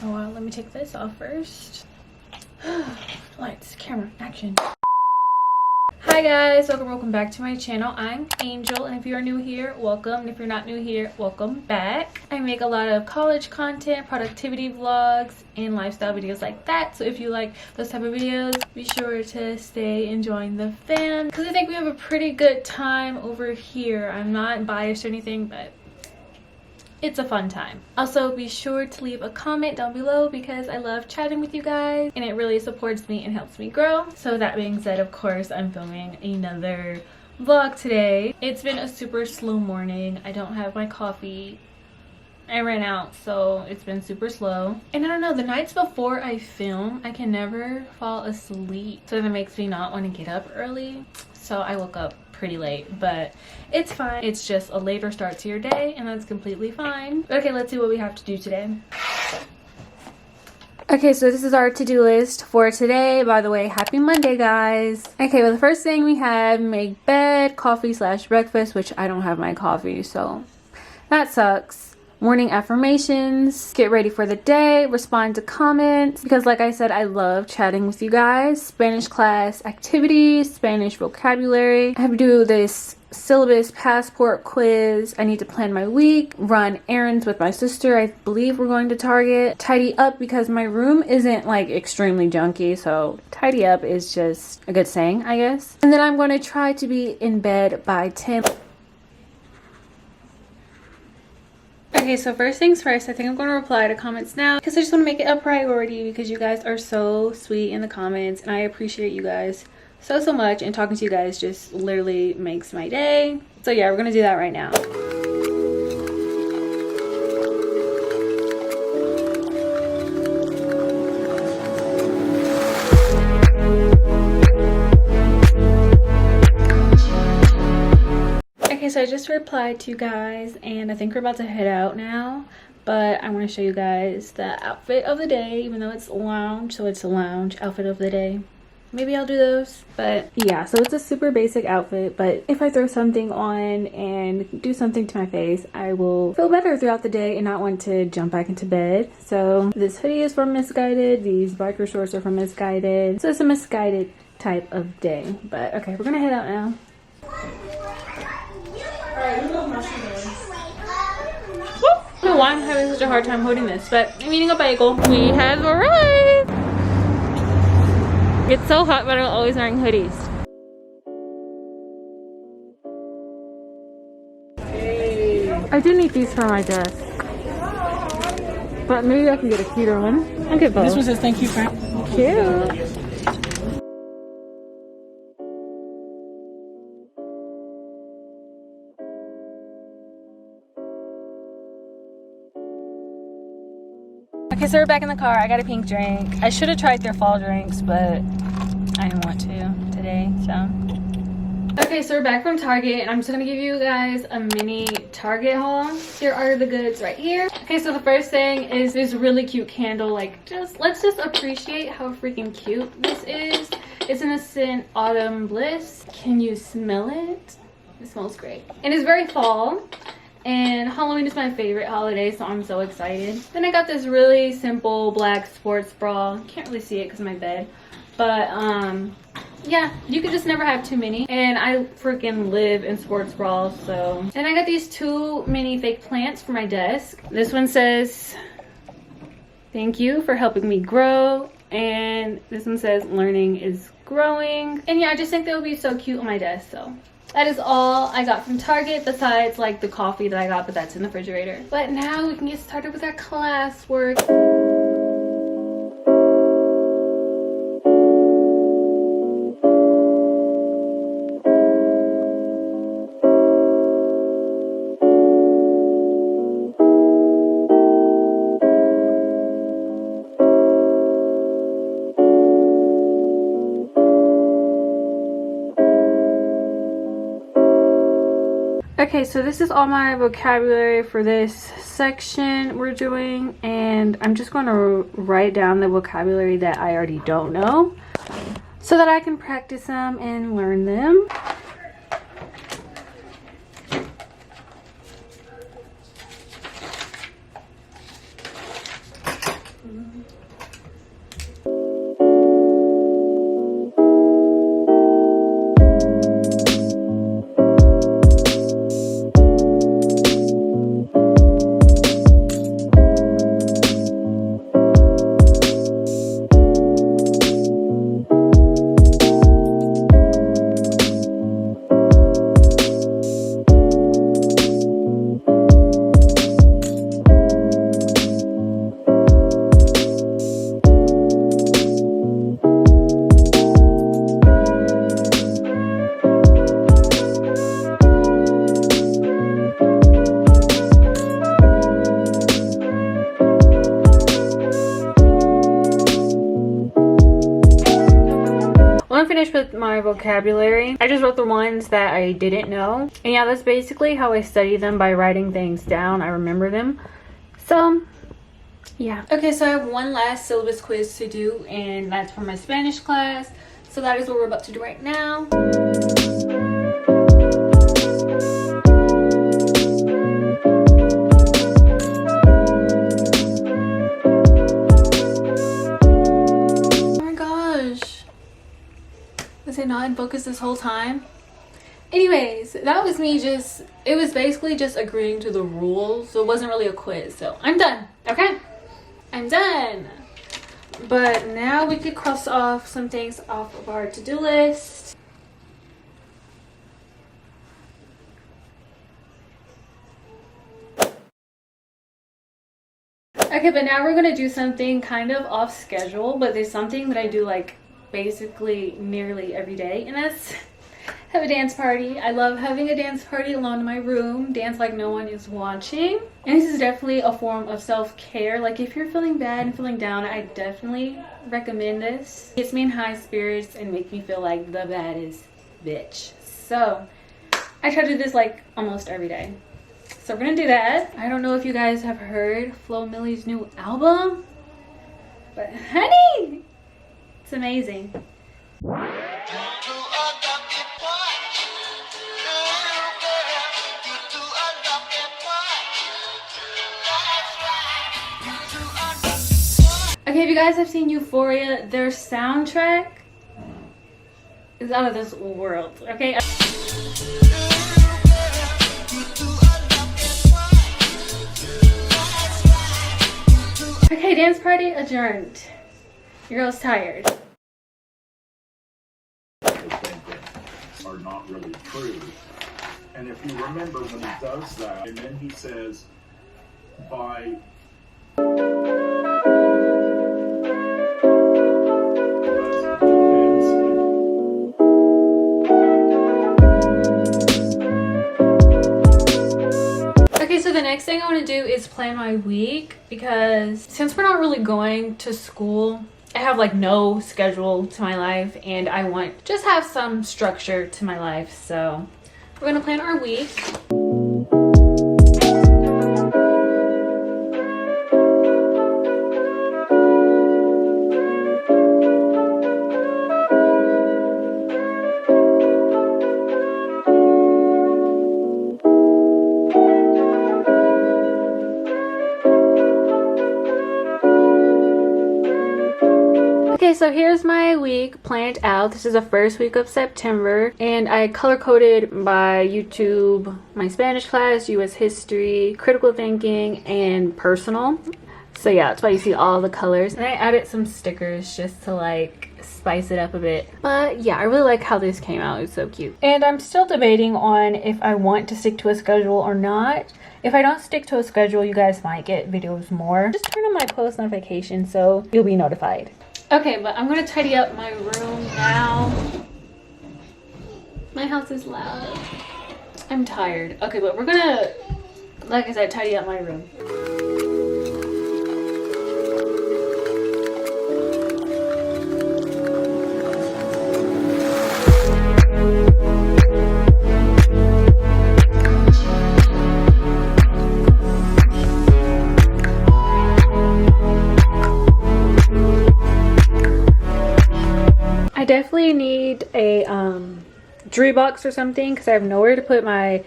Oh wow, let me take this off first. Lights, camera, action. Hi guys, welcome back to my channel. I'm Angel, and if you are new here, welcome, and if you're not new here, welcome back. I make a lot of college content, productivity vlogs, and lifestyle videos like that, so if you like those type of videos, be sure to stay and join the fam, because I think we have a pretty good time over here. I'm not biased or anything, but it's a fun time. Also, be sure to leave a comment down below because I love chatting with you guys and it really supports me and helps me grow. So that being said, of course, I'm filming another vlog today. It's been a super slow morning. I don't have my coffee. I ran out, so it's been super slow. And I don't know, the nights before I film, I can never fall asleep. So that makes me not want to get up early. So I woke up pretty late, but it's fine. It's just a later start to your day, and that's completely fine. Okay, let's see what we have to do today. Okay, so this is our to-do list for today. By the way, happy Monday, guys. Okay, well, the first thing we have, make bed, coffee / breakfast, which I don't have my coffee, so that sucks. Morning affirmations, get ready for the day, respond to comments, because like I said, I love chatting with you guys. Spanish class activities, Spanish vocabulary. I have to do this syllabus passport quiz. I need to plan my week, run errands with my sister. I believe we're going to Target. Tidy up because my room isn't like extremely junky, so tidy up is just a good saying, I guess. And then I'm going to try to be in bed by 10. Okay, so first things first, I think I'm going to reply to comments now because I just want to make it a priority because you guys are so sweet in the comments and I appreciate you guys so much, and talking to you guys just literally makes my day. So yeah, we're going to do that right now. So I just replied to you guys and I think we're about to head out now, but I want to show you guys the outfit of the day, even though it's lounge, so it's a lounge outfit of the day. Maybe I'll do those, but yeah, so it's a super basic outfit, but if I throw something on and do something to my face, I will feel better throughout the day and not want to jump back into bed. So this hoodie is from Misguided, these biker shorts are from Misguided, so it's a Misguided type of day. But okay, we're gonna head out now. I don't know why I'm having such a hard time holding this, but I'm eating a bagel. We have arrived! It's so hot, but I'm always wearing hoodies. I do need these for my desk, but maybe I can get a cuter one. I'll get both. This one says thank you, Frank. Cute. Okay, so we're back in the car. I got a pink drink. I should have tried their fall drinks, but I didn't want to today, so. Okay, so we're back from Target, and I'm just gonna give you guys a mini Target haul. Here are the goods right here. Okay, so the first thing is this really cute candle. Like, let's just appreciate how freaking cute this is. It's in the scent Autumn Bliss. Can you smell it? It smells great. And it's very fall. And Halloween is my favorite holiday, so I'm so excited. Then I got this really simple black sports bra. Can't really see it because of my bed. But, yeah, you could just never have too many. And I freaking live in sports bras, so. And I got these two mini fake plants for my desk. This one says, thank you for helping me grow. And this one says, learning is growing. And yeah, I just think they would be so cute on my desk, so. That is all I got from Target besides like the coffee that I got, but that's in the refrigerator. But now we can get started with our classwork. Okay, so this is all my vocabulary for this section we're doing, and I'm just going to write down the vocabulary that I already don't know so that I can practice them and learn them. Finished with my vocabulary. I just wrote the ones that I didn't know, and yeah, that's basically how I study them, by writing things down. I remember them. So yeah. Okay, so I have one last syllabus quiz to do, and that's for my Spanish class. So that is what we're about to do right now. Was it not in focus this whole time? Anyways, that was me it was basically just agreeing to the rules. So it wasn't really a quiz. So I'm done. Okay? I'm done. But now we could cross off some things off of our to-do list. Okay, but now we're going to do something kind of off schedule. But there's something that I do like basically nearly every day, and that's have a dance party. I love having a dance party alone in my room, dance like no one is watching. And this is definitely a form of self-care. Like if you're feeling bad and feeling down, I definitely recommend this. It gets me in high spirits and makes me feel like the baddest bitch. So I try to do this like almost every day. So we're gonna do that. I don't know if you guys have heard Flo Millie's new album, but honey, it's amazing. Okay, if you guys have seen Euphoria, their soundtrack is out of this world, okay? Okay, dance party adjourned. Your girl's tired. Are not really true. And if you remember when he does that, and then he says, by Okay, so the next thing I want to do is plan my week, because since we're not really going to school, I have like no schedule to my life, and I want just have some structure to my life. So we're gonna plan our week. Okay, so here's my week planned out. This is the first week of September, and I color coded by YouTube, my Spanish class, US history, critical thinking, and personal. So yeah, that's why you see all the colors. And I added some stickers just to like spice it up a bit. But yeah, I really like how this came out. It's so cute. And I'm still debating on if I want to stick to a schedule or not. If I don't stick to a schedule, you guys might get videos more. Just turn on my post notifications so you'll be notified. Okay, but I'm gonna tidy up my room now. My house is loud. I'm tired. Okay, but we're gonna, like I said, tidy up my room. I definitely need a jewelry box or something, because I have nowhere to put my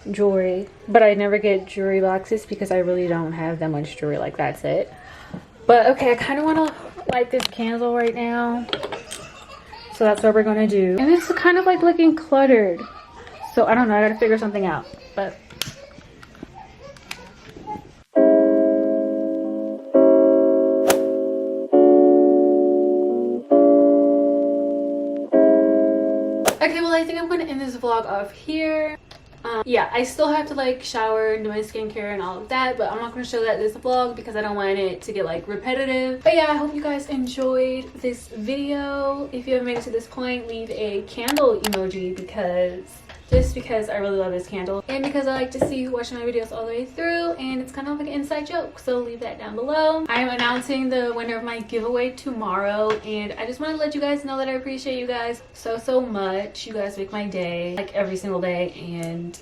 jewelry, but I never get jewelry boxes because I really don't have that much jewelry. Like, that's it. But okay, I kind of want to light this candle right now. So that's what we're going to do. And it's kind of like looking cluttered. So I don't know, I gotta figure something out. But okay, well, I think I'm gonna end this vlog off here. Yeah, I still have to like shower and do my skincare and all of that, but I'm not going to show that this vlog because I don't want it to get like repetitive. But yeah, I hope you guys enjoyed this video. If you haven't made it to this point, leave a candle emoji because I really love this candle and because I like to see you watching my videos all the way through, and it's kind of like an inside joke, so leave that down below. I am announcing the winner of my giveaway tomorrow, and I just want to let you guys know that I appreciate you guys so much. You guys make my day like every single day, and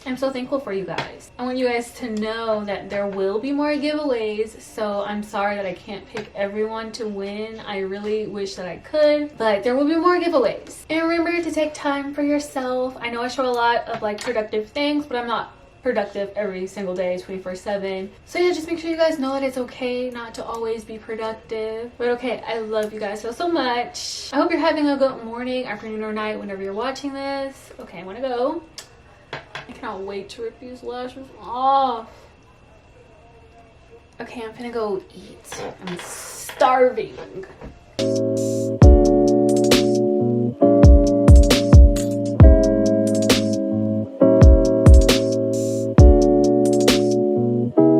I'm so thankful for you guys. I want you guys to know that there will be more giveaways, so I'm sorry that I can't pick everyone to win. I really wish that I could, but there will be more giveaways. And remember to take time for yourself. I know I show a lot of like productive things, but I'm not productive every single day 24/7. So yeah, just make sure you guys know that it's okay not to always be productive. But okay, I love you guys so much. I hope you're having a good morning, afternoon, or night whenever you're watching this. Okay, I want to go. I cannot wait to rip these lashes off. Okay, I'm gonna go eat. I'm starving.